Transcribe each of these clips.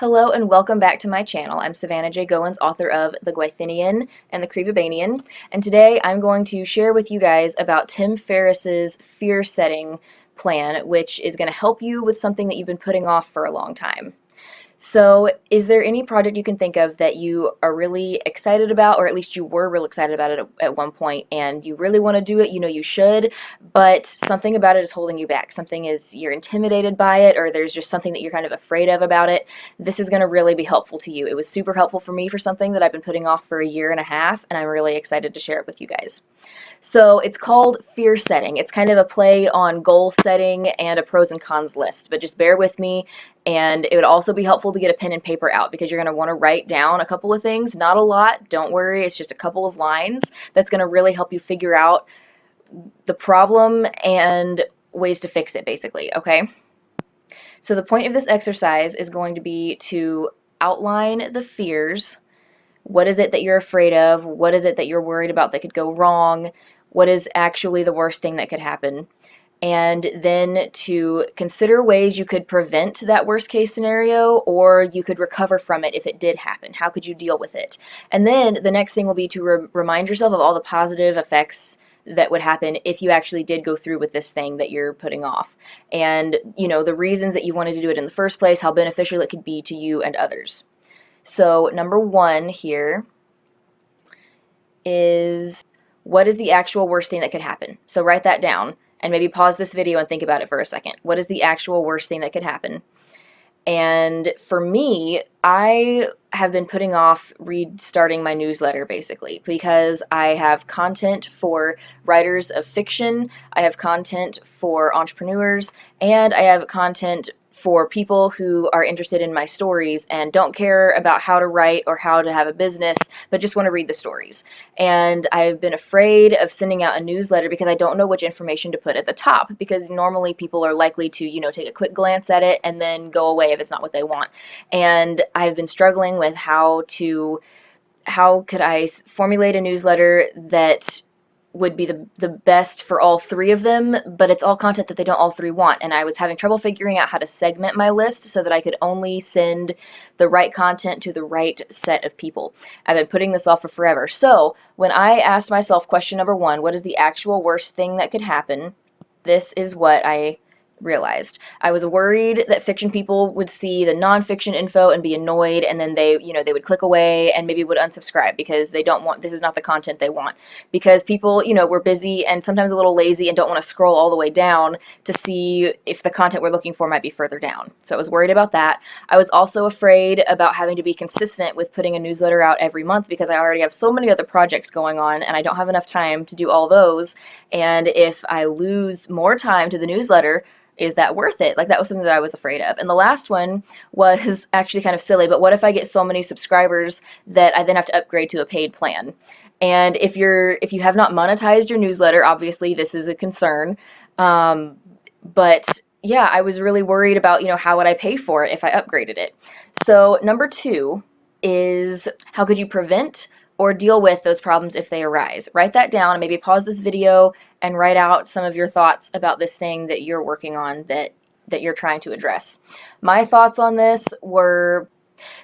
Hello and welcome back to my channel. I'm Savannah J. Goins, author of The Gwythinian and The Crevibanian, and today I'm going to share with you guys about Tim Ferriss's fear setting plan, which is going to help you with something that you've been putting off for a long time. So, is there any project you can think of that you are really excited about, or at least you were real excited about it at one point, and you really want to do it, you know you should, but something about it is holding you back? Something is, you're intimidated by it, or there's just something that you're kind of afraid of about it. This is going to really be helpful to you. It was super helpful for me for something that I've been putting off for a year and a half, and I'm really excited to share it with you guys. So it's called fear setting. It's kind of a play on goal setting and a pros and cons list, but just bear with me. And it would also be helpful to get a pen and paper out because you're going to want to write down a couple of things. Not a lot, don't worry, it's just a couple of lines that's going to really help you figure out the problem and ways to fix it, basically, okay? So the point of this exercise is going to be to outline the fears. What is it that you're afraid of? What is it that you're worried about that could go wrong? What is actually the worst thing that could happen? And then to consider ways you could prevent that worst case scenario, or you could recover from it if it did happen. How could you deal with it? And then the next thing will be to remind yourself of all the positive effects that would happen if you actually did go through with this thing that you're putting off. And, you know, the reasons that you wanted to do it in the first place, how beneficial it could be to you and others. So number one here is, what is the actual worst thing that could happen? So write that down and maybe pause this video and think about it for a second. What is the actual worst thing that could happen? And for me, I have been putting off restarting my newsletter basically because I have content for writers of fiction, I have content for entrepreneurs, and I have content for people who are interested in my stories and don't care about how to write or how to have a business, but just want to read the stories. And I've been afraid of sending out a newsletter because I don't know which information to put at the top, because normally people are likely to, you know, take a quick glance at it and then go away if it's not what they want. And I've been struggling with how could I formulate a newsletter that would be the best for all three of them, but it's all content that they don't all three want. And I was having trouble figuring out how to segment my list so that I could only send the right content to the right set of people. I've been putting this off for forever. So when I asked myself question number one, what is the actual worst thing that could happen? This is what I realized. I was worried that fiction people would see the nonfiction info and be annoyed, and then they would click away and maybe would unsubscribe because they don't want, this is not the content they want. Because people, were busy and sometimes a little lazy and don't want to scroll all the way down to see if the content we're looking for might be further down. So I was worried about that. I was also afraid about having to be consistent with putting a newsletter out every month because I already have so many other projects going on and I don't have enough time to do all those. And if I lose more time to the newsletter, is that worth it? Like, that was something that I was afraid of. And the last one was actually kind of silly, but what if I get so many subscribers that I then have to upgrade to a paid plan? And if you have not monetized your newsletter, obviously this is a concern. But yeah, I was really worried about, how would I pay for it if I upgraded it? So number two is, how could you prevent or deal with those problems if they arise? Write that down and maybe pause this video and write out some of your thoughts about this thing that you're working on that you're trying to address. My thoughts on this were,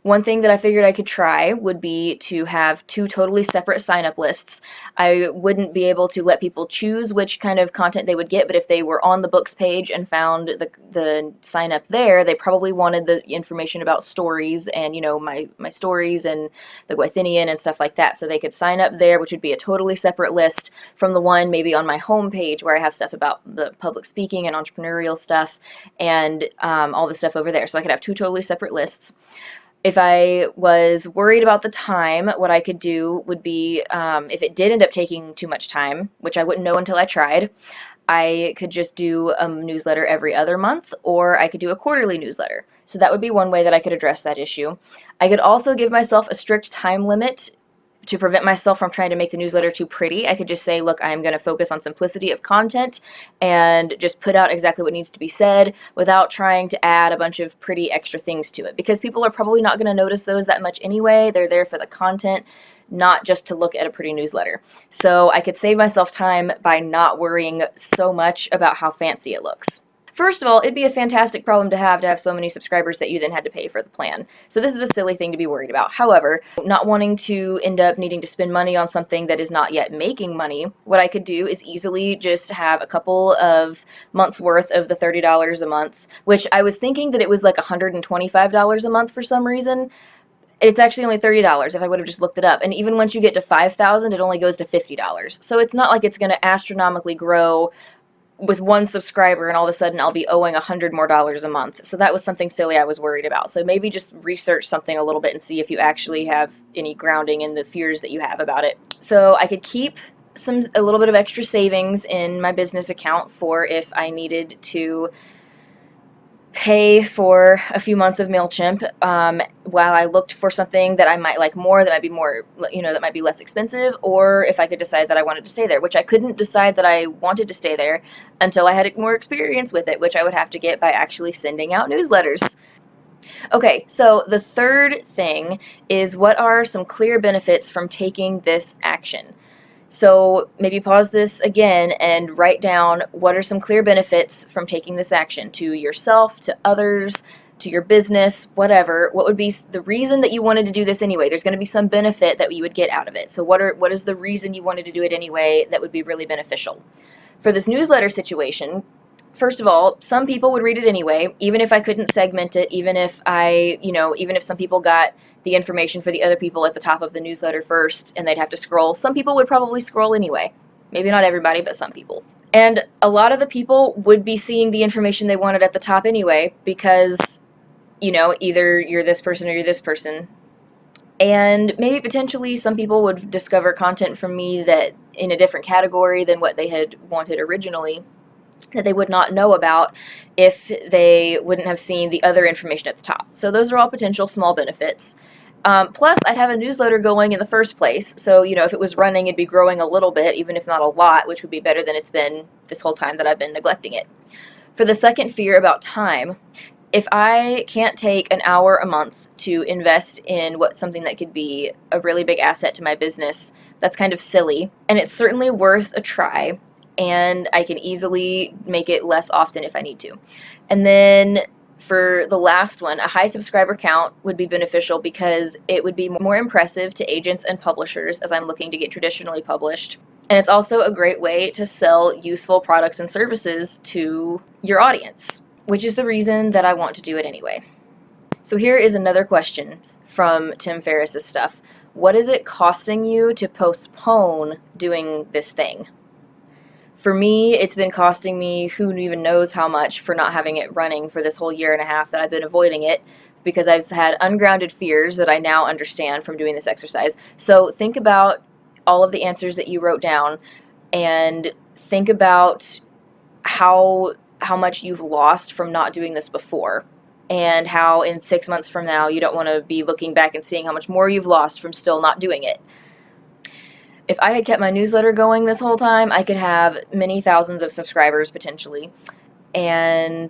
one thing that I figured I could try would be to have two totally separate sign-up lists. I wouldn't be able to let people choose which kind of content they would get, but if they were on the books page and found the sign-up there, they probably wanted the information about stories and, my stories and the Gwythinian and stuff like that. So they could sign up there, which would be a totally separate list from the one maybe on my home page where I have stuff about the public speaking and entrepreneurial stuff and all the stuff over there. So I could have two totally separate lists. If I was worried about the time, what I could do would be, if it did end up taking too much time, which I wouldn't know until I tried, I could just do a newsletter every other month, or I could do a quarterly newsletter. So that would be one way that I could address that issue. I could also give myself a strict time limit to prevent myself from trying to make the newsletter too pretty. I could just say, look, I'm going to focus on simplicity of content and just put out exactly what needs to be said without trying to add a bunch of pretty extra things to it, because people are probably not going to notice those that much anyway. They're there for the content, not just to look at a pretty newsletter. So I could save myself time by not worrying so much about how fancy it looks. First of all, it'd be a fantastic problem to have so many subscribers that you then had to pay for the plan. So this is a silly thing to be worried about. However, not wanting to end up needing to spend money on something that is not yet making money, what I could do is easily just have a couple of months worth of the $30 a month, which I was thinking that it was like $125 a month for some reason. It's actually only $30 if I would have just looked it up. And even once you get to 5,000, it only goes to $50. So it's not like it's going to astronomically grow with one subscriber and all of a sudden I'll be owing $100 more a month. So that was something silly I was worried about. So maybe just research something a little bit and see if you actually have any grounding in the fears that you have about it. So I could keep a little bit of extra savings in my business account for if I needed to pay for a few months of MailChimp while I looked for something that I might like more, that might be more, that might be less expensive, or if I could decide that I wanted to stay there, which I couldn't decide that I wanted to stay there until I had more experience with it, which I would have to get by actually sending out newsletters. Okay, so the third thing is, what are some clear benefits from taking this action? So maybe pause this again and write down what are some clear benefits from taking this action to yourself, to others, to your business, whatever. What would be the reason that you wanted to do this anyway? There's going to be some benefit that you would get out of it. So what is the reason you wanted to do it anyway that would be really beneficial? For this newsletter situation, first of all, some people would read it anyway, even if I couldn't segment it, even if even if some people got the information for the other people at the top of the newsletter first and they'd have to scroll. Some people would probably scroll anyway. Maybe not everybody, but some people. And a lot of the people would be seeing the information they wanted at the top anyway because, either you're this person or you're this person. And maybe potentially some people would discover content from me that in a different category than what they had wanted originally, that they would not know about if they wouldn't have seen the other information at the top. So those are all potential small benefits. Plus, I'd have a newsletter going in the first place. So, if it was running, it'd be growing a little bit, even if not a lot, which would be better than it's been this whole time that I've been neglecting it. For the second fear about time, if I can't take an hour a month to invest in something that could be a really big asset to my business, that's kind of silly. And it's certainly worth a try. And I can easily make it less often if I need to. And then for the last one, a high subscriber count would be beneficial because it would be more impressive to agents and publishers as I'm looking to get traditionally published. And it's also a great way to sell useful products and services to your audience, which is the reason that I want to do it anyway. So here is another question from Tim Ferris's stuff. What is it costing you to postpone doing this thing? For me, it's been costing me who even knows how much for not having it running for this whole year and a half that I've been avoiding it, because I've had ungrounded fears that I now understand from doing this exercise. So think about all of the answers that you wrote down and think about how much you've lost from not doing this before, and how in 6 months from now you don't want to be looking back and seeing how much more you've lost from still not doing it. If I had kept my newsletter going this whole time, I could have many thousands of subscribers potentially, and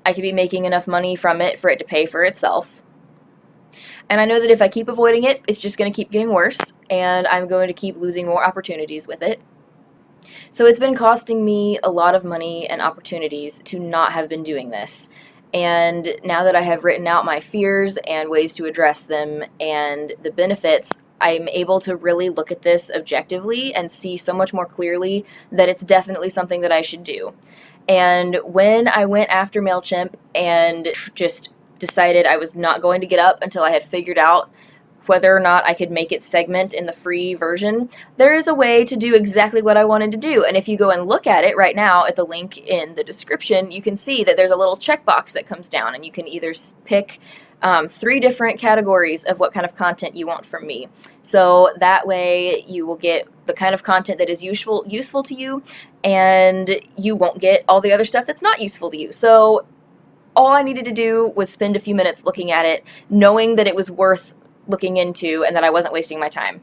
I could be making enough money from it for it to pay for itself. And I know that if I keep avoiding it, it's just going to keep getting worse, and I'm going to keep losing more opportunities with it. So it's been costing me a lot of money and opportunities to not have been doing this. And now that I have written out my fears and ways to address them and the benefits, I'm able to really look at this objectively and see so much more clearly that it's definitely something that I should do. And when I went after MailChimp and just decided I was not going to get up until I had figured out whether or not I could make it segment in the free version, there is a way to do exactly what I wanted to do. And if you go and look at it right now at the link in the description, you can see that there's a little checkbox that comes down, and you can either pick 3 different categories of what kind of content you want from me. So that way you will get the kind of content that is useful to you, and you won't get all the other stuff that's not useful to you. So all I needed to do was spend a few minutes looking at it, knowing that it was worth looking into and that I wasn't wasting my time.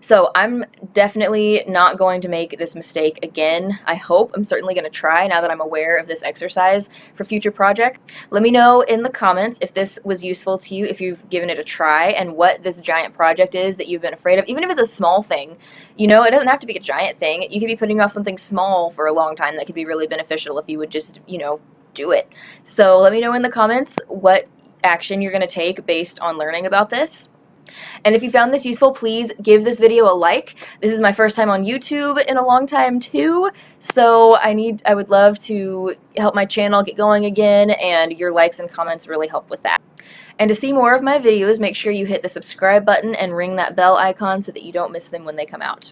So I'm definitely not going to make this mistake again. I hope. I'm certainly going to try now that I'm aware of this exercise for future projects. Let me know in the comments if this was useful to you, if you've given it a try, and what this giant project is that you've been afraid of. Even if it's a small thing, you know, it doesn't have to be a giant thing. You could be putting off something small for a long time that could be really beneficial if you would just, you know, do it. So let me know in the comments what action you're going to take based on learning about this. And if you found this useful, please give this video a like. This is my first time on YouTube in a long time too, so I would love to help my channel get going again, and your likes and comments really help with that. And to see more of my videos, make sure you hit the subscribe button and ring that bell icon so that you don't miss them when they come out.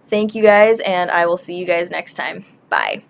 Thank you guys, and I will see you guys next time. Bye.